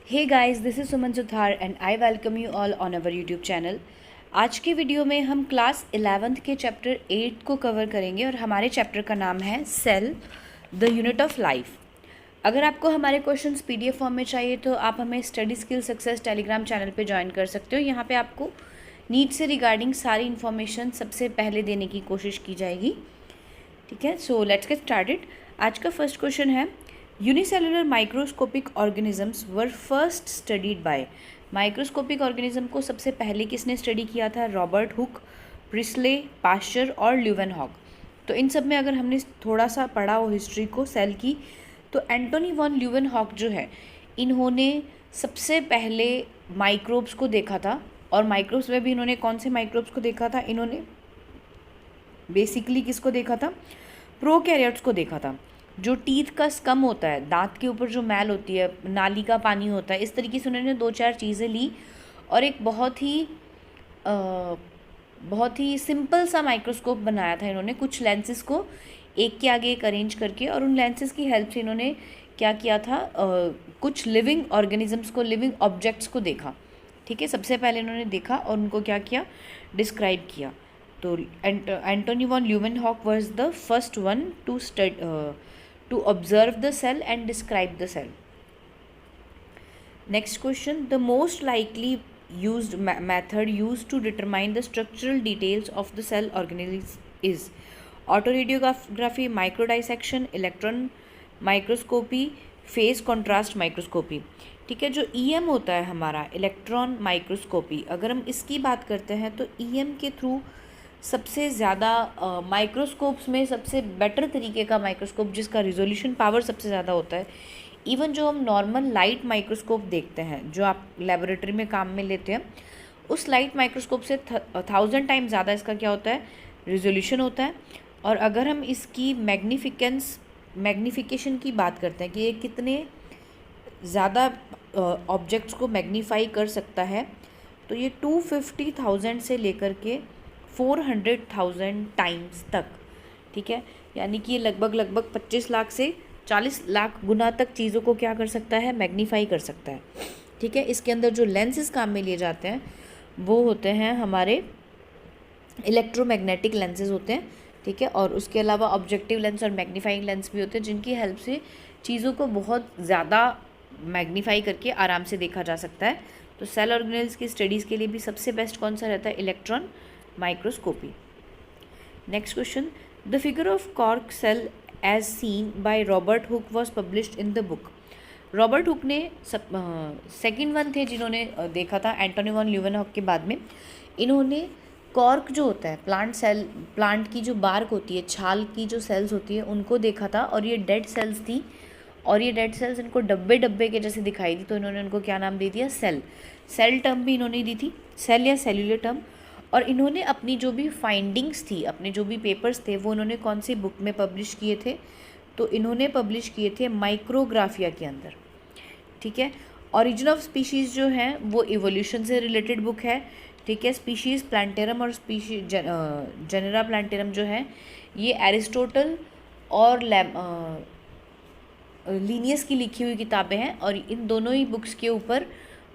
Hey guys, this is Suman Suthar and I welcome you all on our YouTube channel. आज के video में हम class 11th के chapter 8 को कवर करेंगे और हमारे चैप्टर का नाम है cell the unit of life. अगर आपको हमारे क्वेश्चंस पीडीएफ फॉर्म में चाहिए तो आप हमें study skill success Telegram channel पे ज्वाइन कर सकते हो। यहाँ पे आपको नीट से रिगार्डिंग सारी इन्फॉर्मेशन सबसे पहले देने की कोशिश की जाएगी। ठीक है, सो लेट्स गेट स्टार्टेड। आज का फर्स्ट क्वेश्चन है, unicellular microscopic organisms were first studied by. Microscopic organism को सबसे पहले किसने स्टडी किया था? रॉबर्ट हुक, प्रिस्ले, पास्चर और ल्यूवेनहॉक। तो इन सब में अगर हमने थोड़ा सा पढ़ा हो हिस्ट्री को सेल की, तो एंटोनी वॉन ल्यूवेनहॉक जो है, इन्होंने सबसे पहले माइक्रोब्स को देखा था। और माइक्रोब्स में भी इन्होंने कौन से माइक्रोब्स को देखा था? इन्होंने बेसिकली किसको देखा था? प्रोकैरियोट्स को देखा था। जो टीथ का स्कम होता है, दांत के ऊपर जो मैल होती है, नाली का पानी होता है, इस तरीके से उन्होंने 2-4 चीज़ें ली और एक बहुत ही सिंपल सा माइक्रोस्कोप बनाया था इन्होंने, कुछ लेंसेज को एक के आगे एक अरेंज करके। और उन लेंसेज की हेल्प से इन्होंने क्या किया था? कुछ लिविंग ऑर्गेनिजम्स को, लिविंग ऑब्जेक्ट्स को देखा। ठीक है, सबसे पहले इन्होंने देखा और उनको क्या किया? डिस्क्राइब किया। तो Antony von Leeuwenhoek was the first one to observe the cell and describe the cell. Next question, the most likely used method used to determine the structural details of the cell organism is autoradiography, microdissection, electron microscopy, phase contrast microscopy. ठीक है, जो EM होता है हमारा, electron microscopy, अगर हम इसकी बात करते हैं तो EM के थ्रू सबसे ज़्यादा माइक्रोस्कोप्स में सबसे बेटर तरीके का माइक्रोस्कोप जिसका रिजोल्यूशन पावर सबसे ज़्यादा होता है। इवन जो हम नॉर्मल लाइट माइक्रोस्कोप देखते हैं, जो आप लेबोरेटरी में काम में लेते हैं, उस लाइट माइक्रोस्कोप से 1000 टाइम ज़्यादा इसका क्या होता है? रिजोल्यूशन होता है। और अगर हम इसकी मैग्नीफिकेशन की बात करते हैं कि ये कितने ज़्यादा ऑब्जेक्ट्स को मैग्नीफाई कर सकता है, तो ये 250,000 से लेकर के 400,000 टाइम्स तक। ठीक है, यानी कि ये लगभग 25 लाख से 40 लाख गुना तक चीज़ों को क्या कर सकता है? मैग्नीफाई कर सकता है। ठीक है, इसके अंदर जो लेंसेज काम में लिए जाते हैं वो होते हैं हमारे इलेक्ट्रोमैग्नेटिक लेंसेज होते हैं। ठीक है, और उसके अलावा ऑब्जेक्टिव लेंस और मैग्नीफाइंग लेंस भी होते हैं, जिनकी हेल्प से चीज़ों को बहुत ज़्यादा मैग्नीफाई करके आराम से देखा जा सकता है। तो सेल ऑर्गेनेल्स की स्टडीज़ के लिए भी सबसे बेस्ट कौन सा रहता है? Electron microscopy. Next question, the figure of cork cell as seen by Robert Hooke was published in the book. Robert Hooke ने सेकेंड वन थे जिन्होंने देखा था एंटोनी वॉन ल्यूवेनहॉक के बाद में। इन्होंने कॉर्क जो होता है, प्लांट की जो बार्क होती है, छाल की जो सेल्स होती है, उनको देखा था। और ये डेड सेल्स थी, और ये डेड सेल्स इनको डब्बे डब्बे के जैसे दिखाई दी, तो इन्होंने उनको क्या नाम दे दिया? सेल टर्म भी इन्होंने दी थी, सेल या सेल्यूलर टर्म। और इन्होंने अपनी जो भी फाइंडिंग्स थी, अपने जो भी पेपर्स थे, वो इन्होंने कौन सी बुक में पब्लिश किए थे? तो इन्होंने पब्लिश किए थे माइक्रोग्राफिया के अंदर। ठीक है, ओरिजिन ऑफ स्पीशीज़ जो है वो इवोल्यूशन से रिलेटेड बुक है। ठीक है, स्पीशीज़ प्लांटेरम और स्पीशीज जेनेरा प्लांटेरम जो है, ये एरिस्टोटल और लीनियस की लिखी हुई किताबें हैं। और इन दोनों ही बुक्स के ऊपर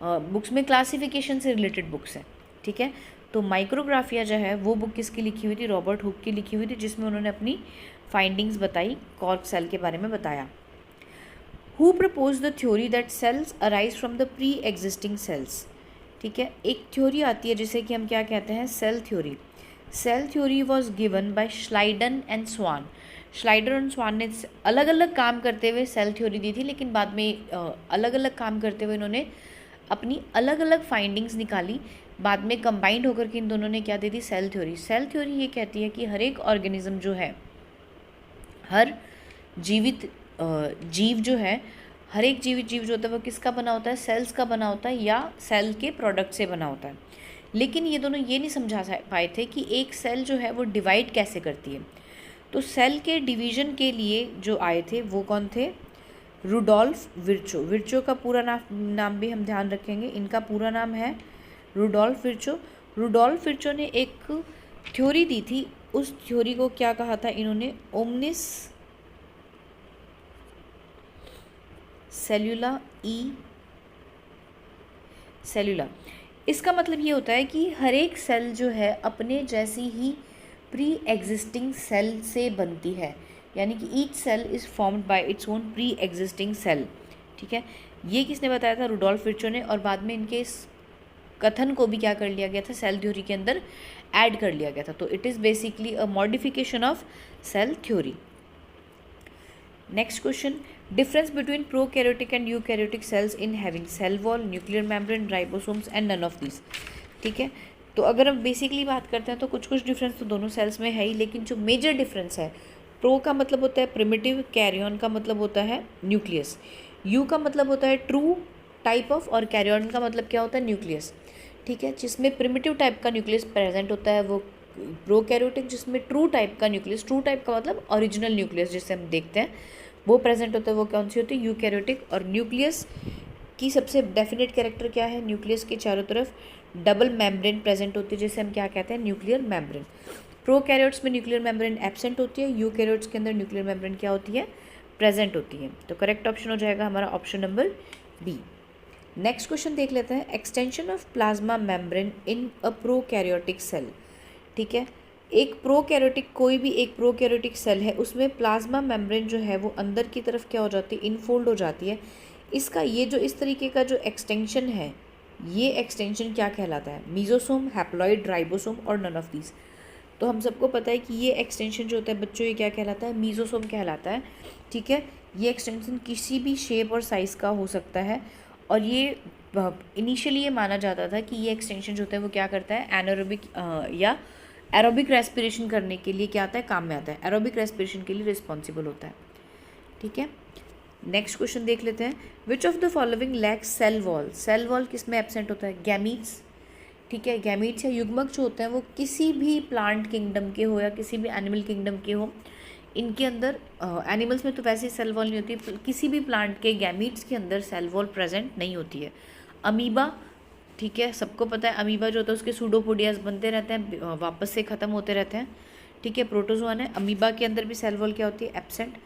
बुक्स में क्लासिफिकेशन से रिलेटेड बुक्स हैं। ठीक है, तो माइक्रोग्राफिया जो है वो बुक किसकी लिखी हुई थी? रॉबर्ट हुक की लिखी हुई थी, जिसमें उन्होंने अपनी फाइंडिंग्स बताई, कॉर्क सेल के बारे में बताया। Who propose the theory that cells arise from the pre existing cells. ठीक है, एक थ्योरी आती है जिसे कि हम क्या कहते हैं? Cell theory. Cell theory was given by Schleiden and Schwann. Schleiden और स्वान ने अलग अलग काम करते हुए सेल थ्योरी दी थी, लेकिन बाद में अलग अलग काम करते हुए इन्होंने अपनी अलग अलग फाइंडिंग्स निकाली। बाद में कंबाइंड होकर के इन दोनों ने क्या दे दी? Cell theory. सेल थ्योरी ये कहती है कि हर एक ऑर्गेनिज्म जो है, हर जीवित जीव जो है, हर एक जीवित जीव जो होता है वो किसका बना होता है? सेल्स का बना होता है या सेल के प्रोडक्ट से बना होता है। लेकिन ये दोनों ये नहीं समझा पाए थे कि एक सेल जो है वो डिवाइड कैसे करती है। तो सेल के डिवीजन के लिए जो आए थे वो कौन थे? Rudolf Virchow. विर्चो का पूरा नाम भी हम ध्यान रखेंगे। इनका पूरा नाम है रुडोल्फ विर्चो। रुडोल्फ विर्चो ने एक थ्योरी दी थी, उस थ्योरी को क्या कहा था इन्होंने? ओमनिस सेल्यूला ई सेलुला। इसका मतलब ये होता है कि हर एक सेल जो है अपने जैसी ही प्री एग्जिस्टिंग सेल से बनती है, यानी कि each cell is formed by its own pre existing cell. ठीक है, ये किसने बताया था? रुडोल्फ विर्चो ने। और बाद में इनके इस कथन को भी क्या कर लिया गया था? सेल थ्योरी के अंदर ऐड कर लिया गया था। तो it is basically a modification of cell theory. Next question, difference between prokaryotic and eukaryotic cells in having cell wall, nuclear membrane, ribosomes and none of this. ठीक है, तो अगर हम बेसिकली बात करते हैं तो कुछ कुछ डिफरेंस तो दोनों सेल्स में है ही, लेकिन जो मेजर डिफरेंस है, प्रो का मतलब होता है प्रिमिटिव, कैरियन का मतलब होता है न्यूक्लियस, यू का मतलब होता है ट्रू टाइप ऑफ, और कैरियन का मतलब क्या होता है? न्यूक्लियस। ठीक है, जिसमें प्रिमिटिव टाइप का न्यूक्लियस प्रेजेंट होता है वो प्रोकैरियोटिक, जिसमें ट्रू टाइप का न्यूक्लियस, ट्रू टाइप का मतलब ओरिजिनल न्यूक्लियस जिसे हम देखते हैं वो प्रेजेंट होता है, वो कौन सी होती है? यूकैरियोटिक। और न्यूक्लियस की सबसे डेफिनेट कैरेक्टर क्या है? न्यूक्लियस के चारों तरफ डबल मेम्ब्रेन प्रेजेंट होती है, जिसे हम क्या कहते हैं? Nuclear membrane. प्रोकैरियोट्स में न्यूक्लियर मेम्ब्रेन एब्सेंट होती है, यूकैरियोट्स के अंदर न्यूक्लियर मेम्ब्रेन क्या होती है? प्रेजेंट होती है। तो करेक्ट ऑप्शन हो जाएगा हमारा option number B. Next question देख लेते हैं, extension of plasma membrane in a prokaryotic cell. ठीक है, एक प्रोकैरियोटिक, कोई भी एक प्रोकैरियोटिक सेल है, उसमें प्लाज्मा मेम्ब्रेन जो है वो अंदर की तरफ क्या हो जाती है? इनफोल्ड हो जाती है। इसका ये जो इस तरीके का जो एक्सटेंशन है, ये एक्सटेंशन क्या कहलाता है? मीजोसोम, हैप्लॉइड, राइबोसोम और नन ऑफ दीज। तो हम सबको पता है कि ये एक्सटेंशन जो होता है बच्चों, ये क्या कहलाता है? मीजोसोम कहलाता है। ठीक है, ये एक्सटेंशन किसी भी शेप और साइज़ का हो सकता है, और ये इनिशियली ये माना जाता था कि ये एक्सटेंशन जो होता है वो क्या करता है? एनारोबिक या एरोबिक रेस्पिरेशन करने के लिए क्या आता है? काम में आता है, एरोबिक रेस्पिरेशन के लिए रिस्पॉन्सिबल होता है। ठीक है, नेक्स्ट क्वेश्चन देख लेते हैं, which of the following lacks cell wall. Cell wall किस में एब्सेंट होता है? गैमीट्स। ठीक है, गैमीट्स या युग्मक जो होते हैं वो किसी भी प्लांट किंगडम के हो या किसी भी एनिमल किंगडम के हो, इनके अंदर एनिमल्स में तो वैसे ही सेल वॉल नहीं होती, किसी भी प्लांट के गैमीट्स के अंदर सेल वॉल प्रेजेंट नहीं होती है। अमीबा, ठीक है, सबको पता है अमीबा जो होता है उसके सूडोपोडियाज बनते रहते हैं, वापस से ख़त्म होते रहते हैं। ठीक है, प्रोटोजोआन है, अमीबा के अंदर भी सेल वॉल क्या होती है? एब्सेंट।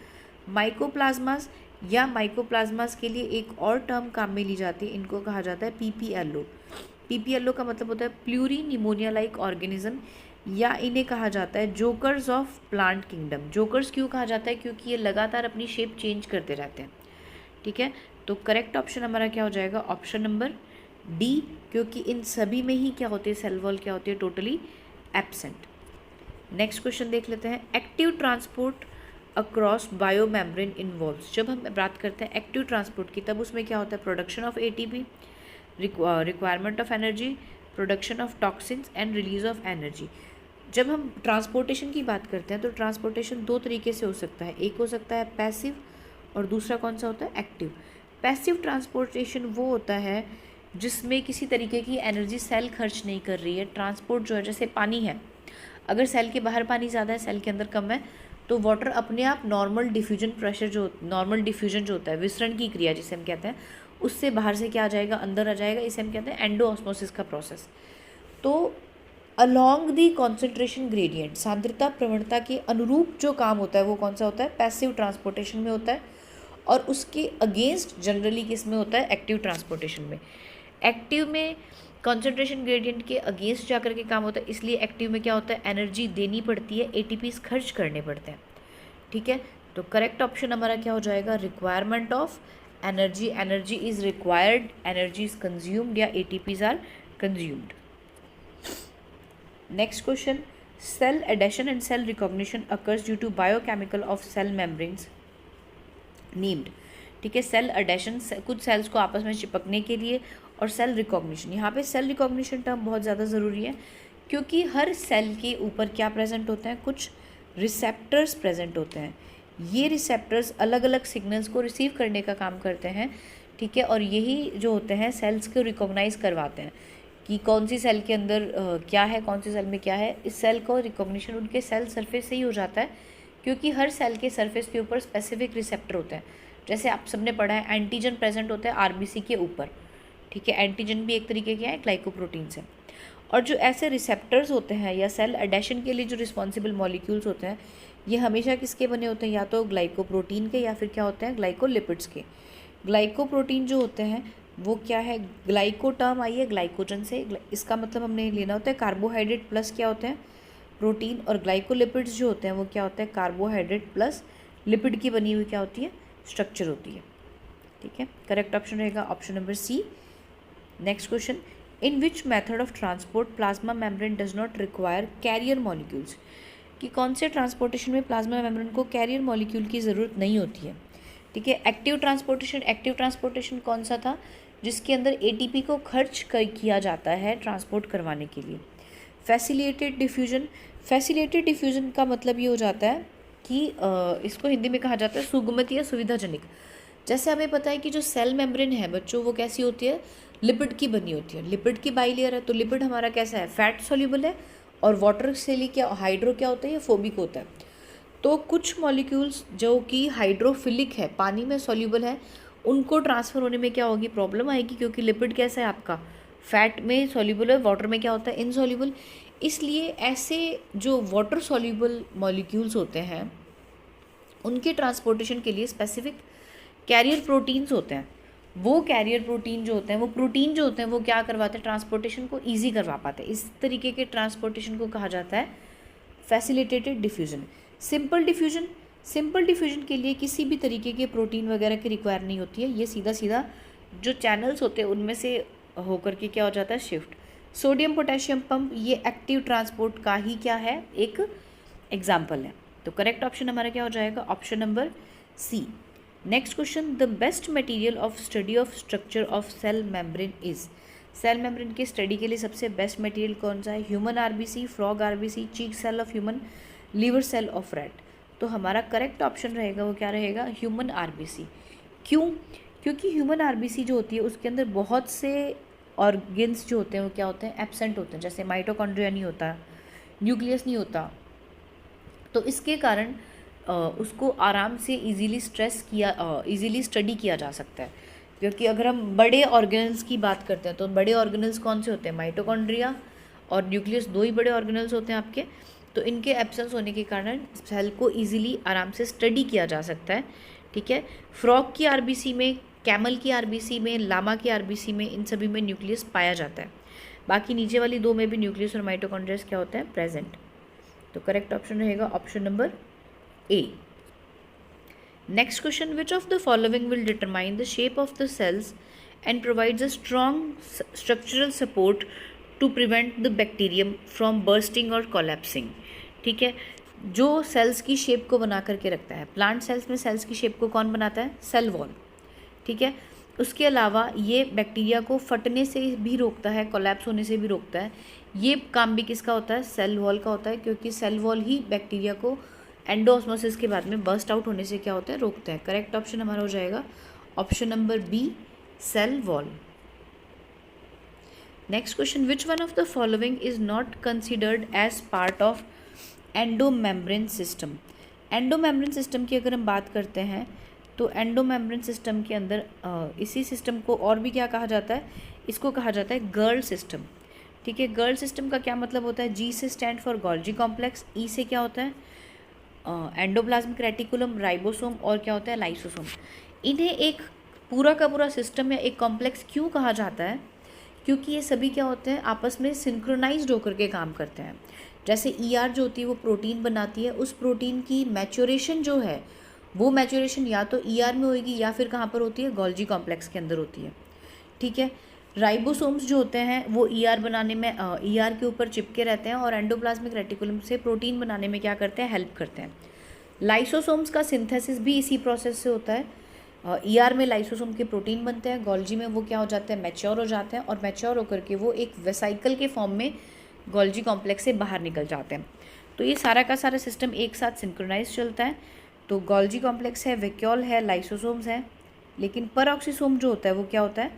माइकोप्लाज्मास या माइकोप्लाज्मास के लिए एक और टर्म काम में ली जाती है, इनको कहा जाता है पीपीएलओ। पीपीएलओ का मतलब होता है प्लूरी निमोनिया लाइक ऑर्गेनिज्म, या इन्हें कहा जाता है jokers of plant kingdom. Jokers क्यों कहा जाता है? क्योंकि ये लगातार अपनी शेप चेंज करते रहते हैं। ठीक है, तो करेक्ट ऑप्शन हमारा क्या हो जाएगा? ऑप्शन नंबर डी, क्योंकि इन सभी में ही क्या होती है? सेल वॉल क्या होती है? Totally absent. नेक्स्ट क्वेश्चन देख लेते हैं, active transport across bio membrane involves. जब हम बात करते हैं एक्टिव ट्रांसपोर्ट की, तब उसमें क्या होता है? Production of ATP, requirement of energy, production of toxins and release of energy. जब हम ट्रांसपोर्टेशन की बात करते हैं तो ट्रांसपोर्टेशन दो तरीके से हो सकता है, एक हो सकता है पैसिव और दूसरा कौन सा होता है? एक्टिव। पैसिव ट्रांसपोर्टेशन वो होता है जिसमें किसी तरीके की एनर्जी सेल खर्च नहीं कर रही है। ट्रांसपोर्ट जो है, जैसे पानी है, अगर सेल के बाहर पानी ज़्यादा है, सेल के अंदर कम है, तो वाटर अपने आप नॉर्मल डिफ्यूजन प्रेशर जो नॉर्मल डिफ्यूजन जो होता है, विसरण की क्रिया जिसे हम कहते हैं, उससे बाहर से क्या आ जाएगा? अंदर आ जाएगा। इसे हम कहते हैं एंडोऑस्मोसिस का प्रोसेस। तो अलोंग दी कॉन्सेंट्रेशन ग्रेडियंट, सांद्रता प्रवणता के अनुरूप जो काम होता है वो कौन सा होता है? पैसिव ट्रांसपोर्टेशन में होता है, और उसके अगेंस्ट जनरली किस में होता है? एक्टिव ट्रांसपोर्टेशन में। एक्टिव में कॉन्सेंट्रेशन ग्रेडियंट के अगेंस्ट जाकर के काम होता है, इसलिए एक्टिव में क्या होता है? एनर्जी देनी पड़ती है, एटीपीज खर्च करने पड़ते हैं। ठीक है, तो करेक्ट ऑप्शन हमारा क्या हो जाएगा? Requirement of energy, energy is required, energy is consumed, या ATPs are consumed. Next question, cell adhesion and cell recognition occurs due to biochemical of cell membranes named. ठीक है, सेल एडेशन कुछ sales को आपस में चिपकने के लिए, और सेल रिकॉग्निशन, यहाँ पे सेल रिकॉग्निशन टर्म बहुत ज़्यादा ज़रूरी है, क्योंकि हर सेल के ऊपर क्या प्रेजेंट होते हैं? कुछ रिसेप्टर्स प्रेजेंट होते हैं। ये रिसेप्टर्स अलग अलग सिग्नल्स को रिसीव करने का काम करते हैं। ठीक है, और यही जो होते हैं सेल्स को रिकॉग्नाइज करवाते हैं कि कौन सी सेल के अंदर क्या है, कौन सी सेल में क्या है। इस सेल को रिकॉग्निशन उनके सेल सरफेस से ही हो जाता है, क्योंकि हर सेल के सरफेस के ऊपर स्पेसिफिक रिसेप्टर होते हैं। जैसे आप सबने पढ़ा है, एंटीजन प्रेजेंट होता है आरबीसी के ऊपर। ठीक है, एंटीजन भी एक तरीके के हैं, ग्लाइकोप्रोटीन्स हैं। और जो ऐसे रिसेप्टर्स होते हैं या सेल एडेशन के लिए जो रिस्पॉन्सिबल मॉलिक्यूल्स होते हैं, ये हमेशा किसके बने होते हैं? या तो ग्लाइकोप्रोटीन के, या फिर क्या होते हैं? ग्लाइकोलिपिड्स के। ग्लाइकोप्रोटीन जो होते हैं वो क्या है, ग्लाइको टर्म आई है ग्लाइकोजन से, इसका मतलब हमने लेना होता है कार्बोहाइड्रेट प्लस क्या होते हैं, प्रोटीन, और ग्लाइकोलिपिड्स जो होते हैं वो क्या होता है, कार्बोहाइड्रेट प्लस लिपिड की बनी हुई क्या होती है, स्ट्रक्चर होती है। ठीक है, करेक्ट ऑप्शन रहेगा option number C. Next question, in which method of transport plasma membrane does not require carrier molecules, कि कौन से ट्रांसपोर्टेशन में प्लाज्मा मेम्ब्रेन को कैरियर मॉलिक्यूल की ज़रूरत नहीं होती है। ठीक है, एक्टिव ट्रांसपोर्टेशन कौन सा था, जिसके अंदर एटीपी को खर्च किया जाता है ट्रांसपोर्ट करवाने के लिए। फैसिलिटेटेड डिफ्यूजन का मतलब ये हो जाता है कि इसको हिंदी में कहा जाता है सुगमति या सुविधाजनक। जैसे हमें पता है कि जो सेल मेम्ब्रेन है बच्चों, वो कैसी होती है, लिपिड की बनी होती है, लिपिड की बाइलेयर है, तो लिपिड हमारा कैसा है, फैट सॉल्युबल है, और वाटर से लिए क्या हाइड्रो क्या होता है, ये फोबिक होता है। तो कुछ मॉलिक्यूल्स जो कि हाइड्रोफिलिक है, पानी में सॉल्युबल है, उनको ट्रांसफ़र होने में क्या होगी, प्रॉब्लम आएगी, क्योंकि लिपिड कैसा है आपका, फैट में सॉल्युबल है, वाटर में क्या होता है, इनसॉल्युबल। इसलिए ऐसे जो वाटर सॉल्युबल मॉलिक्यूल्स होते हैं उनके ट्रांसपोर्टेशन के लिए स्पेसिफिक कैरियर प्रोटीन्स होते हैं। वो कैरियर प्रोटीन जो होते हैं, वो प्रोटीन जो होते हैं, वो क्या करवाते हैं, ट्रांसपोर्टेशन को ईजी करवा पाते हैं। इस तरीके के ट्रांसपोर्टेशन को कहा जाता है फैसिलिटेटेड डिफ्यूजन। सिंपल डिफ्यूजन के लिए किसी भी तरीके के प्रोटीन वगैरह की रिक्वायर नहीं होती है, ये सीधा सीधा जो चैनल्स होते हैं उनमें से होकर के क्या हो जाता है, शिफ्ट। सोडियम पोटेशियम पंप ये एक्टिव ट्रांसपोर्ट का ही क्या है, एक एग्जाम्पल है। तो करेक्ट ऑप्शन हमारा क्या हो जाएगा, option number C. Next question, the best material of study of structure of cell membrane is, cell membrane की स्टडी के लिए सबसे बेस्ट मटेरियल कौन सा है, human RBC, frog RBC, cheek cell of human, liver cell of rat. तो हमारा correct option रहेगा वो क्या रहेगा, ह्यूमन आरबीसी। क्यों, क्योंकि ह्यूमन आरबीसी जो होती है उसके अंदर बहुत से ऑर्गेन्स जो होते हैं वो क्या होते हैं, एब्सेंट होते हैं। जैसे माइटोकॉन्ड्रिया नहीं होता, न्यूक्लियस नहीं होता, तो इसके कारण उसको आराम से इजीली स्टडी किया जा सकता है। क्योंकि अगर हम बड़े ऑर्गेनल्स की बात करते हैं तो बड़े ऑर्गेनल्स कौन से होते हैं, माइटोकॉन्ड्रिया और न्यूक्लियस, दो ही बड़े ऑर्गेनल्स होते हैं आपके। तो इनके एब्सेंस होने के कारण सेल को इजीली आराम से स्टडी किया जा सकता है। ठीक है, फ्रॉग की आरबीसी में, कैमल की आरबीसी में, लामा की आरबीसी में, इन सभी में न्यूक्लियस पाया जाता है। बाकी नीचे वाली दो में भी न्यूक्लियस और माइटोकॉन्ड्रिया क्या होता है, प्रेजेंट। तो करेक्ट ऑप्शन रहेगा option number A. Next question, which of the following will determine the shape of the cells and provides a strong structural support to prevent the bacterium from bursting और collapsing. ठीक है, जो sales की shape को बना करके रखता है, प्लांट सेल्स में सेल्स की शेप को कौन बनाता है, सेल वॉल। ठीक है, उसके अलावा ये बैक्टीरिया को फटने से भी रोकता है, कोलैप्स होने से भी रोकता है। ये काम भी किसका होता है, सेल वॉल का होता है, क्योंकि सेल वॉल ही बैक्टीरिया को एंडोऑस्मोसिस के बाद में बर्स्ट आउट होने से क्या होता है, रोकता है। करेक्ट ऑप्शन हमारा हो जाएगा option number B, cell wall. Next question, which one of the following is not considered as part of endomembrane system. Endomembrane system की अगर हम बात करते हैं तो एंडोमेम्ब्रेन सिस्टम के अंदर इसी सिस्टम को और भी क्या कहा जाता है, इसको कहा जाता है गर्ल सिस्टम। ठीक है, गर्ल सिस्टम का क्या मतलब होता है, जी से स्टैंड फॉर गोल्जी कॉम्प्लेक्स, ई से क्या होता है, एंडोप्लाज्मिक रेटिकुलम, राइबोसोम, और क्या होता है, लाइसोसोम। इन्हें एक पूरा का पूरा सिस्टम या एक कॉम्प्लेक्स क्यों कहा जाता है, क्योंकि ये सभी क्या होते हैं, आपस में सिंक्रोनाइज्ड होकर के काम करते हैं। जैसे ईआर जो होती है वो प्रोटीन बनाती है, उस प्रोटीन की मैच्योरेशन जो है वो मैच्योरेशन या तो ईआर में होगी या फिर कहाँ पर होती है, गोल्जी कॉम्प्लेक्स के अंदर होती है। ठीक है, राइबोसोम्स जो होते हैं वो ईआर बनाने में, ईआर के ऊपर चिपके रहते हैं और एंडोप्लाज्मिक रेटिकुलम से प्रोटीन बनाने में क्या करते हैं, हेल्प करते हैं। लाइसोसोम्स का सिंथेसिस भी इसी प्रोसेस से होता है। ईआर में लाइसोसोम के प्रोटीन बनते हैं, गोल्जी में वो क्या हो जाते हैं, मैच्योर हो जाते हैं, और मैच्योर होकर के वो एक वेसाइकल के फॉर्म में गोल्जी कॉम्प्लेक्स से बाहर निकल जाते हैं। तो ये सारा का सारा सिस्टम एक साथ सिंक्रोनाइज चलता है। तो गोल्जी कॉम्प्लेक्स है, वैक्यूल है, लाइसोसोम्स है, लेकिन परऑक्सीसोम जो होता है वो क्या होता है,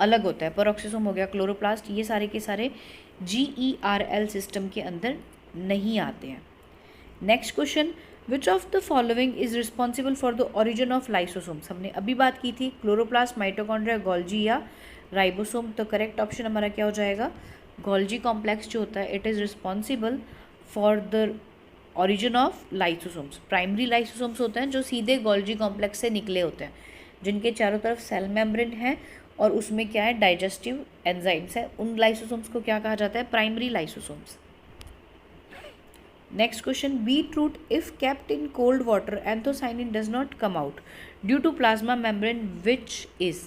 अलग होता है। परऑक्सीसोम हो गया, क्लोरोप्लास्ट, ये सारे के सारे GERL सिस्टम के अंदर नहीं आते हैं। Next question, which of the following is responsible for the origin of lysosomes. हमने अभी बात की थी, क्लोरोप्लास्ट, माइटोकॉन्ड्रिया, गोल्जी या राइबोसोम। तो करेक्ट ऑप्शन हमारा क्या हो जाएगा, गोल्जी कॉम्प्लेक्स जो होता है it is responsible for the origin of lysosomes. Primary lysosomes होते हैं जो सीधे गोल्जी कॉम्प्लेक्स से निकले होते हैं, जिनके चारों तरफ सेल मेम्ब्रेन है और उसमें क्या है, डाइजेस्टिव एंजाइम्स है। उन लाइसोसोम्स को क्या कहा जाता है, primary lysosomes. Next question, beetroot if kept in cold water anthocyanin does not come out due to plasma membrane which is.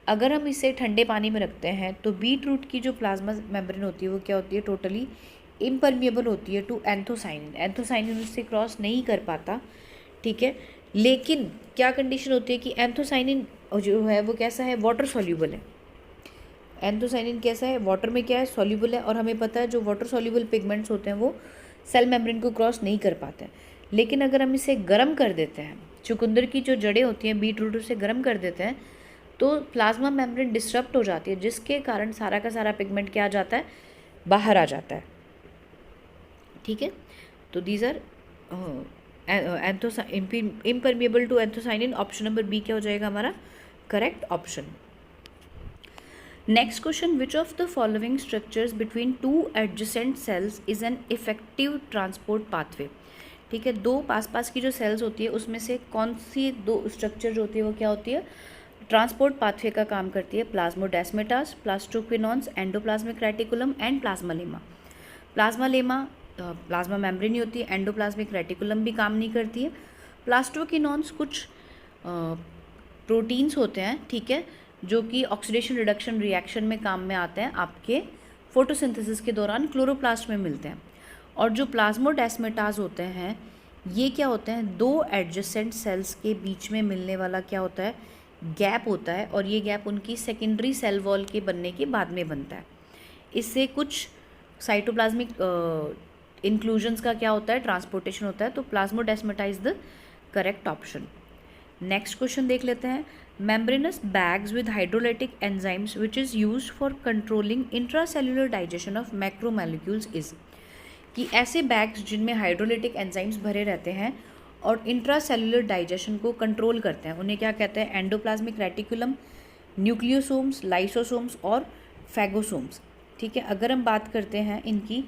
अगर हम इसे ठंडे पानी में रखते हैं तो बीट रूट की जो प्लाज्मा मेम्ब्रेन होती है वो क्या होती है, टोटली इम्परमिएबल होती है टू एंथोसाइनिन। एंथोसाइनिन उससे क्रॉस नहीं कर पाता, ठीक है। लेकिन क्या कंडीशन होती है कि एंथोसाइनिन जो है वो कैसा है, वाटर सॉल्यूबल है। एंथोसाइनिन कैसा है, वाटर में क्या है, सॉल्यूबल है। और हमें पता है जो वाटर सॉल्यूबल पिगमेंट्स होते हैं वो सेल मेम्ब्रेन को क्रॉस नहीं कर पाते हैं। लेकिन अगर हम इसे गर्म कर देते हैं, चुकंदर की जो जड़ें होती हैं बीट रूट उसे गर्म कर देते हैं तो प्लाज्मा मेम्ब्रेन डिस्टर्ब हो जाती है, जिसके कारण सारा का सारा पिगमेंट क्या आ जाता है, बाहर आ जाता है, ठीक है। तो these are impermeable to anthocyanin. Option number B क्या हो जाएगा हमारा correct option. Next question, which of the following structures between two adjacent cells is an effective transport pathway. ठीक है, दो पास पास की जो सेल्स होती है उसमें से कौन सी दो स्ट्रक्चर जो होती है वो क्या होती है, ट्रांसपोर्ट पाथवे का काम करती है। Plasmodesmata, plastoquinones, endoplasmic reticulum and plasmalemma. Plasmalemma plasma membrane ही होती है, एंडोप्लाज्मिक रेटिकुलम भी काम नहीं करती है। प्लास्टोक्विनॉन्स कुछ प्रोटीन्स होते हैं, ठीक है, जो कि ऑक्सीडेशन रिडक्शन रिएक्शन में काम में आते हैं, आपके फोटोसिंथेसिस के दौरान क्लोरोप्लास्ट में मिलते हैं। और जो प्लाज्मोडेस्मेटास होते हैं ये क्या होते हैं, दो एडजेसेंट सेल्स के बीच में मिलने वाला क्या होता है, गैप होता है। और ये गैप उनकी सेकेंडरी सेल वॉल के बनने के बाद में बनता है। इससे कुछ साइटोप्लाज्मिक इंक्लूजन्स का क्या होता है, ट्रांसपोर्टेशन होता है। तो plasmodesmata is the correct option. Next question देख लेते हैं, membranous bags with hydrolytic enzymes which is used for controlling intracellular digestion of macromolecules is। कि ऐसे बैग्स जिनमें हाइड्रोलिटिक एंजाइम्स भरे रहते हैं और इंट्रासेलुलर डाइजेशन को कंट्रोल करते हैं, उन्हें क्या कहते हैं, एंडोप्लाज्मिक रेटिकुलम, न्यूक्लियोसोम्स, लाइसोसोम्स और फैगोसोम्स। ठीक है, अगर हम बात करते हैं इनकी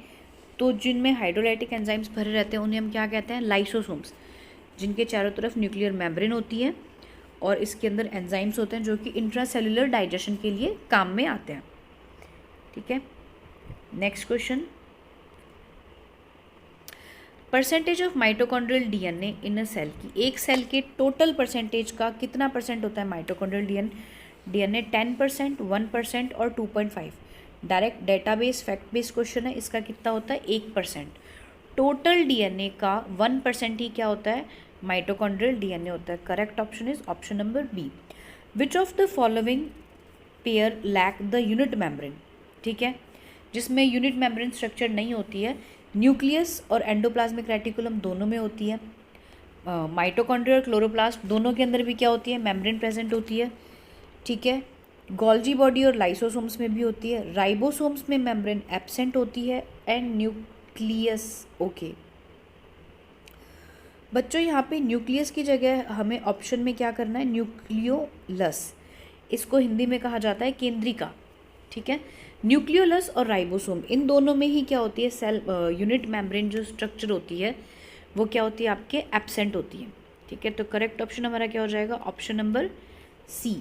तो जिनमें हाइड्रोलाइटिक एंजाइम्स भरे रहते हैं उन्हें हम क्या कहते हैं, लाइसोसोम्स, जिनके चारों तरफ न्यूक्लियर मेम्ब्रेन होती है और इसके अंदर एंजाइम्स होते हैं जो कि इंट्रासेलुलर डाइजेशन के लिए काम में आते हैं। ठीक है, next question, percentage of mitochondrial DNA in a cell. की एक सेल के टोटल परसेंटेज का कितना परसेंट होता है माइटोकॉन्ड्रियल डीएनए, 10%, 1% और 2.5। Direct database fact based question है, इसका कितना होता है, 1%। टोटल डीएनए का 1% ही क्या होता है, माइटोकॉन्ड्रियल डीएनए होता है। Correct option is option number B. Which of the following pair lack the unit membrane. ठीक है, जिसमें यूनिट मेम्ब्रेन स्ट्रक्चर नहीं होती है, न्यूक्लियस और एंडोप्लाज्मिक रेटिकुलम दोनों में होती है। माइटोकॉन्ड्रिया और क्लोरोप्लास्ट दोनों के अंदर भी क्या होती है, मेम्ब्रेन प्रेजेंट होती है। ठीक है, गोल्जी बॉडी और लाइसोसोम्स में भी होती है। राइबोसोम्स में मेम्ब्रेन एब्सेंट होती है एंड न्यूक्लियस। ओके बच्चों, यहाँ पे न्यूक्लियस की जगह हमें ऑप्शन में क्या करना है, न्यूक्लियोलस, इसको हिंदी में कहा जाता है केंद्रिका। ठीक है, न्यूक्लियोलस और राइबोसोम इन दोनों में ही क्या होती है, सेल यूनिट मेम्ब्रेन जो स्ट्रक्चर होती है वो क्या होती है, आपके एब्सेंट होती है। ठीक है, तो करेक्ट ऑप्शन हमारा क्या हो जाएगा, option number C.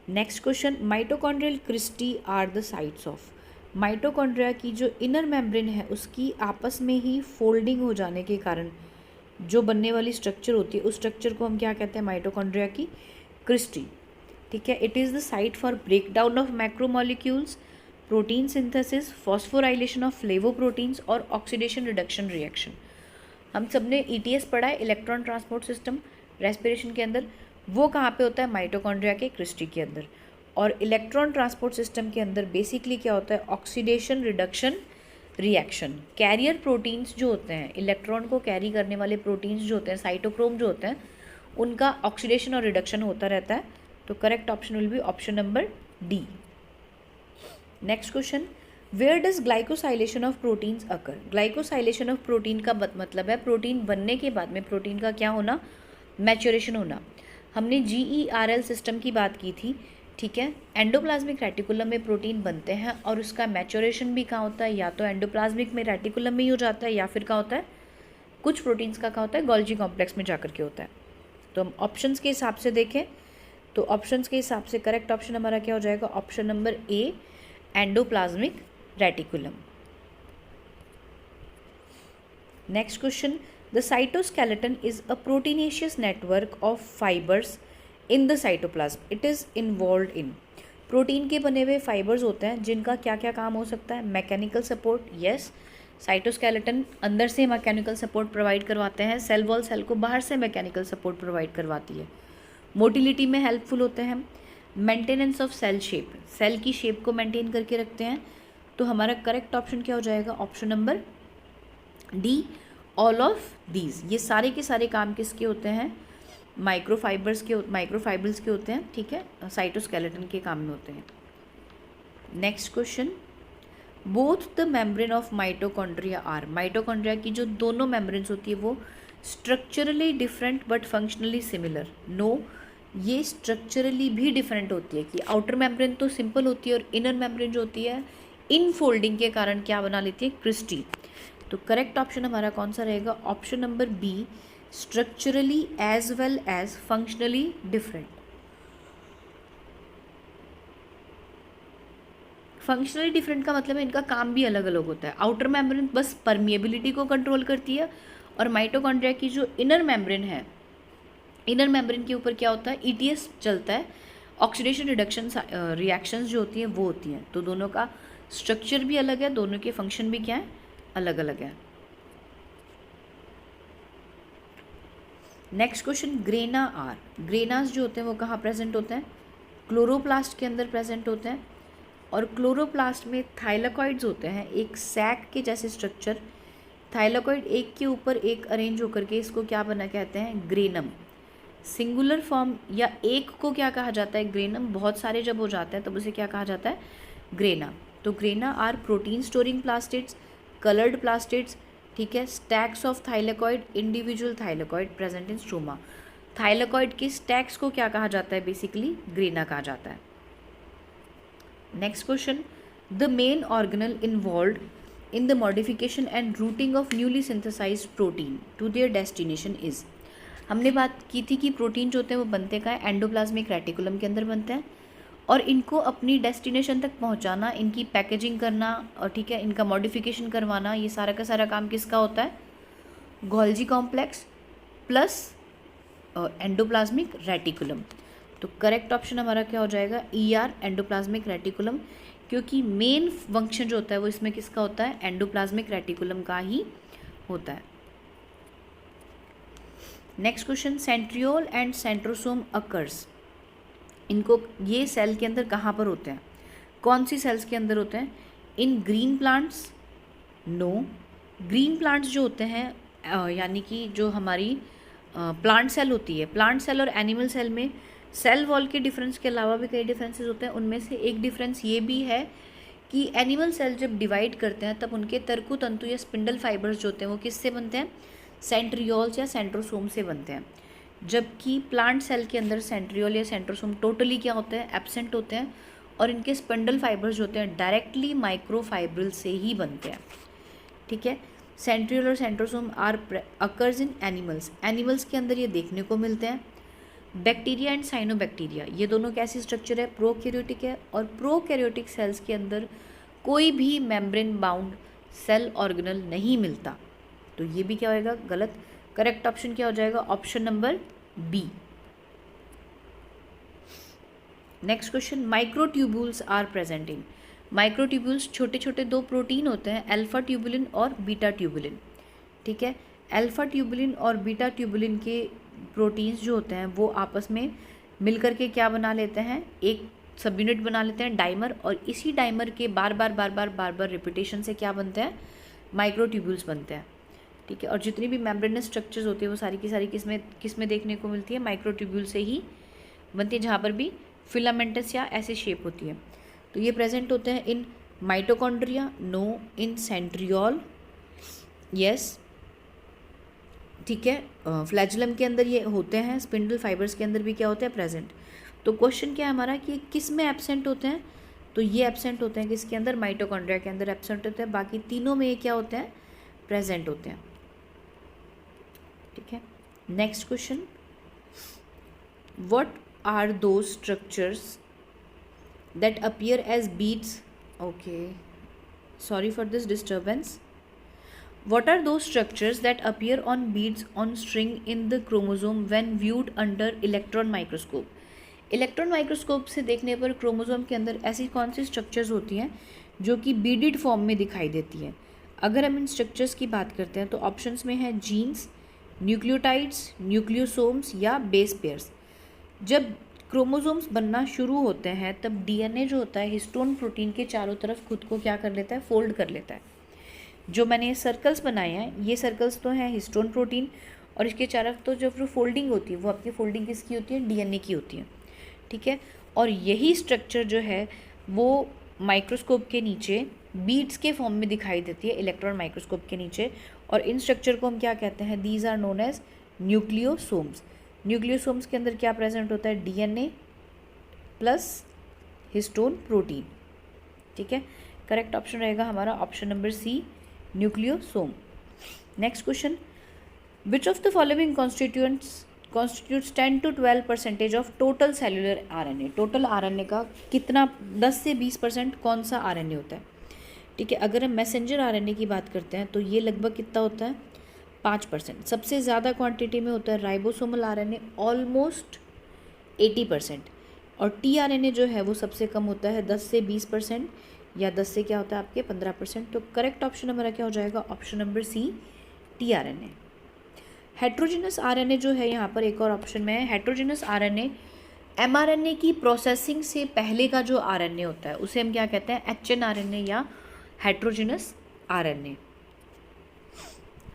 Next question, mitochondrial cristae are the sites of. Mitochondria की जो इनर मेम्ब्रेन है उसकी आपस में ही फोल्डिंग हो जाने के कारण जो बनने वाली स्ट्रक्चर होती है उस स्ट्रक्चर को हम क्या कहते हैं, माइटोकॉन्ड्रिया की क्रिस्टी। ठीक है, it is the site for breakdown of macromolecules, protein synthesis, phosphorylation of flavoproteins और ऑक्सीडेशन रिडक्शन रिएक्शन। हम सब ने ETS पढ़ा है, इलेक्ट्रॉन ट्रांसपोर्ट सिस्टम रेस्पिरेशन के अंदर, वो कहाँ पे होता है, माइटोकॉन्ड्रिया के क्रिस्टी के अंदर। और इलेक्ट्रॉन ट्रांसपोर्ट सिस्टम के अंदर बेसिकली क्या होता है, oxidation reduction reaction. Carrier proteins जो होते हैं, इलेक्ट्रॉन को कैरी करने वाले प्रोटीन्स जो होते हैं, साइटोक्रोम जो होते हैं, उनका ऑक्सीडेशन और रिडक्शन होता रहता है। तो correct option will be option number D. Next question, where does glycosylation of proteins occur. Glycosylation of protein का मतलब है प्रोटीन बनने के बाद में प्रोटीन का क्या होना, मैच्योरेशन होना। हमने GERL सिस्टम की बात की थी। ठीक है, एंडोप्लाज्मिक रेटिकुलम में प्रोटीन बनते हैं और उसका मैच्योरेशन भी कहाँ होता है, या तो एंडोप्लाज्मिक में रेटिकुलम में ही हो जाता है या फिर कहाँ होता है, कुछ प्रोटीन्स का कहाँ होता है, गोल्जी कॉम्प्लेक्स में जाकर के होता है। तो हम ऑप्शंस के हिसाब से देखें तो ऑप्शंस के हिसाब से करेक्ट ऑप्शन हमारा क्या हो जाएगा, option number A, endoplasmic reticulum. Next question, the cytoskeleton is a proteinaceous network of fibres in the cytoplasm, it is involve in. Protein के बने हुए फाइबर्स होते हैं जिनका क्या क्या काम हो सकता है, मैकेनिकल सपोर्ट, यस, साइटोस्केलेटन अंदर से मैकेनिकल सपोर्ट प्रोवाइड करवाते हैं, सेल वॉल सेल को बाहर से मैकेनिकल सपोर्ट प्रोवाइड करवाती है, मोटिलिटी में हेल्पफुल होते हैं, maintenance of cell shape, cell की शेप को मेंटेन करके रखते हैं। तो हमारा करेक्ट ऑप्शन क्या हो जाएगा, option number D, all of these. ये सारे के सारे काम किसके होते हैं, माइक्रोफाइबर्स के होते हैं, ठीक है, साइटोस्केलेटन के काम में होते हैं। Next question, both the membrane of mitochondria are, mitochondria की जो दोनों मेम्ब्रेन्स होती है वो structurally different but functionally similar, no, ये स्ट्रक्चरली भी डिफरेंट होती है कि आउटर मेम्ब्रेन तो सिंपल होती है और इनर मेम्ब्रेन जो होती है इन फोल्डिंग के कारण क्या बना लेती है, क्रिस्टी। तो करेक्ट ऑप्शन हमारा कौन सा रहेगा, option number B, structurally as well as functionally different. Functionally different का मतलब है इनका काम भी अलग अलग होता है। आउटर मेम्ब्रेन बस परमिएबिलिटी को कंट्रोल करती है और माइटोकॉन्ड्रिया की जो इनर मेम्ब्रेन है, इनर मेम्ब्रेन के ऊपर क्या होता है, ईटीएस चलता है, ऑक्सीडेशन रिडक्शन रिएक्शंस जो होती हैं वो होती हैं। तो दोनों का स्ट्रक्चर भी अलग है, दोनों के फंक्शन भी क्या है, अलग अलग है। नेक्स्ट क्वेश्चन, ग्रेना आर, ग्रेनास जो होते हैं वो कहाँ प्रेजेंट होते हैं, क्लोरोप्लास्ट के अंदर प्रेजेंट होते हैं। और क्लोरोप्लास्ट में थाइलाकॉइड्स होते हैं, एक सैक के जैसे स्ट्रक्चर, थाइलाकॉइड एक के ऊपर एक अरेंज होकर के इसको क्या बना कहते हैं, ग्रेनम। सिंगुलर फॉर्म या एक को क्या कहा जाता है, ग्रेनम। बहुत सारे जब हो जाते हैं तब उसे क्या कहा जाता है, ग्रेना। तो grana are protein storing plastids, coloured plastids, ठीक है, stacks of thylakoid, individual thylakoid present in stroma. Thylakoid के स्टैक्स को क्या कहा जाता है, बेसिकली ग्रेना कहा जाता है। Next question, the main organelle involve in the modification and routing of newly synthesised protein to their destination is. हमने बात की थी कि प्रोटीन जो होते हैं वो बनते का है, एंडोप्लाज्मिक रेटिकुलम के अंदर बनते हैं और इनको अपनी डेस्टिनेशन तक पहुंचाना, इनकी पैकेजिंग करना और ठीक है इनका मॉडिफिकेशन करवाना, ये सारा का सारा काम किसका होता है, Golgi complex plus endoplasmic reticulum. तो करेक्ट ऑप्शन हमारा क्या हो जाएगा, ER, एंडोप्लाज्मिक रेटिकुलम, क्योंकि मेन फंक्शन जो होता है वो इसमें किसका होता है, एंडोप्लाज्मिक रेटिकुलम का ही होता है। Next question, centriole and centrosome occurs, इनको ये सेल के अंदर कहाँ पर होते हैं, कौन सी सेल्स के अंदर होते हैं, in green plants, no, green plants जो होते हैं यानी कि जो हमारी प्लांट सेल होती है, प्लांट सेल और एनिमल सेल में सेल वॉल के डिफरेंस के अलावा भी कई डिफरेंसेस होते हैं। उनमें से एक डिफरेंस ये भी है कि एनिमल सेल जब डिवाइड करते हैं तब उनके तर्कु तंतु या स्पिंडल फाइबर्स जो होते हैं वो किससे बनते हैं, सेंट्रियोल्स या सेंट्रोसोम से बनते हैं। जबकि प्लांट सेल के अंदर सेंट्रियोल या सेंट्रोसोम टोटली क्या होते हैं, एब्सेंट होते हैं और इनके स्पिंडल फाइबर्स जो होते हैं डायरेक्टली माइक्रोफाइब्रिल से ही बनते हैं, ठीक है। सेंट्रियोल और centrosome are occurs in animals, animals के अंदर ये देखने को मिलते हैं। बैक्टीरिया एंड साइनोबैक्टीरिया, ये दोनों कैसी स्ट्रक्चर है, प्रोकैरियोटिक है और प्रोकैरियोटिक सेल्स के अंदर कोई भी मेम्ब्रेन बाउंड सेल ऑर्गेनल नहीं मिलता। तो ये भी क्या होएगा, गलत। करेक्ट ऑप्शन क्या हो जाएगा, option number B. Next question, microtubules are present in, microtubules छोटे छोटे दो प्रोटीन होते हैं, अल्फा ट्यूबुलिन और बीटा ट्यूबुलिन, ठीक है। अल्फा ट्यूबुलिन और बीटा ट्यूबुलिन के प्रोटीन्स जो होते हैं वो आपस में मिलकर के क्या बना लेते हैं, एक सब यूनिट बना लेते हैं, डाइमर, और इसी डाइमर के बार बार रिपीटेशन से क्या बनते हैं, माइक्रोट्यूब्यूल्स बनते हैं, ठीक है। और जितनी भी मेम्ब्रेनस स्ट्रक्चर्स होती है वो सारी की सारी किसमें देखने को मिलती है, माइक्रोट्यूब्यूल से ही बनती है, जहाँ पर भी फिलामेंटस या ऐसे शेप होती है। तो ये प्रेजेंट होते हैं in mitochondria, no, in centriole, yes, ठीक है। फ्लैजुलम के अंदर ये होते हैं, स्पिंडल फाइबर्स के अंदर भी क्या होते हैं, प्रेजेंट। तो क्वेश्चन क्या है हमारा कि किस में एब्सेंट होते हैं, तो ये एब्सेंट होते हैं किसके अंदर, माइटोकॉन्ड्रिया के अंदर एब्सेंट होते हैं, बाकी तीनों में ये क्या होते हैं, प्रेजेंट होते हैं, ठीक है। Next question, what are those structures that appear as beads, okay sorry for this disturbance. What are those structures that appear on beads on string in the chromosome when viewed under electron microscope? Electron microscope से देखने पर chromosome के अंदर ऐसी कौन सी structures होती हैं जो कि बीडेड फॉर्म में दिखाई देती हैं? अगर हम इन स्ट्रक्चर्स की बात करते हैं तो ऑप्शंस में है जीन्स, न्यूक्लियोटाइड्स, न्यूक्लियोसोम्स या बेस पेयर्स। जब क्रोमोसोम्स बनना शुरू होते हैं तब डीएनए जो होता है हिस्टोन प्रोटीन के चारों तरफ खुद को क्या कर लेता है, फोल्ड कर लेता है। जो मैंने सर्कल्स बनाए हैं ये सर्कल्स तो हैं हिस्टोन प्रोटीन, और इसके चारों तो जो फोल्डिंग होती है वो आपकी फोल्डिंग किसकी होती है, डीएनए की होती है, ठीक है। और यही स्ट्रक्चर जो है वो माइक्रोस्कोप के नीचे बीड्स के फॉर्म में दिखाई देती है, इलेक्ट्रॉन माइक्रोस्कोप के नीचे, और इन स्ट्रक्चर को हम क्या कहते हैं, these are known as nucleosomes. Nucleosomes के अंदर क्या प्रेजेंट होता है, डीएनए प्लस हिस्टोन प्रोटीन, ठीक है। करेक्ट ऑप्शन रहेगा हमारा option number C, nucleosome. Next question, which of the following constitutes 10 to 12% of total cellular RNA? Total RNA का कितना 10 से 20% कौन सा आरएनए होता है, ठीक है। अगर हम मैसेंजर आरएनए की बात करते हैं तो ये लगभग कितना होता है, 5%। सबसे ज़्यादा क्वांटिटी में होता है राइबोसोमल आरएनए, ऑलमोस्ट 80%, और टीआरएनए जो है वो सबसे कम होता है 10 से 20%, या 10 से क्या होता है आपके 15%। तो करेक्ट ऑप्शन हमारा क्या हो जाएगा, option number C, tRNA. Heterogenous RNA जो है यहाँ पर एक और ऑप्शन में है, हेट्रोजिनस आरएनए एमआरएनए की प्रोसेसिंग से पहले का जो आरएनए होता है उसे हम क्या कहते हैं, एचएनआरएनए या heterogenous RNA.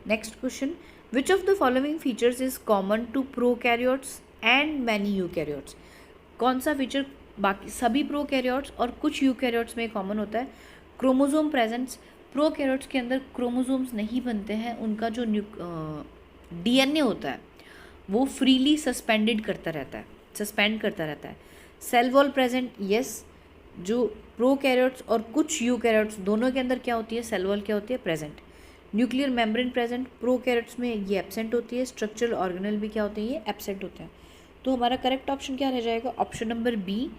Next question, which of the following features is common to prokaryotes and many eukaryotes? कौन सा फीचर बाकी सभी प्रोकैरियोट्स और कुछ यूकैरियोट्स में कॉमन होता है? Chromosome presence. प्रोकैरियोट्स के अंदर क्रोमोसोम्स नहीं बनते हैं, उनका जो डीएनए होता है वो फ्रीली सस्पेंड करता रहता है। Cell wall present, yes. जो प्रोकैरियोट्स और कुछ यूकैरियोट्स दोनों के अंदर क्या होती है, सेल वॉल क्या होती है, present. Nuclear membrane present, prokaryotes में ये एब्सेंट होती है। स्ट्रक्चरल ऑर्गेनल भी क्या होते हैं, ये एब्सेंट होते हैं। तो हमारा करेक्ट ऑप्शन क्या रह जाएगा, option number B,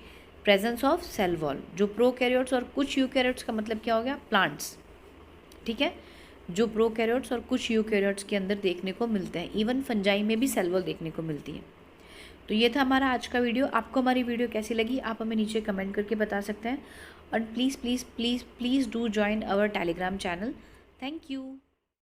presence of cell wall. जो प्रोकैरियोट्स और कुछ यूकैरियोट्स का मतलब क्या हो गया, प्लांट्स, ठीक है। जो प्रोकैरियोट्स और कुछ यूकैरियोट्स के अंदर देखने को मिलते हैं, इवन फंजाई में भी सेल वॉल देखने को मिलती है। तो ये था हमारा आज का वीडियो। आपको हमारी वीडियो कैसी लगी आप हमें नीचे कमेंट करके बता सकते हैं, और please please please please do join our Telegram channel. Thank you.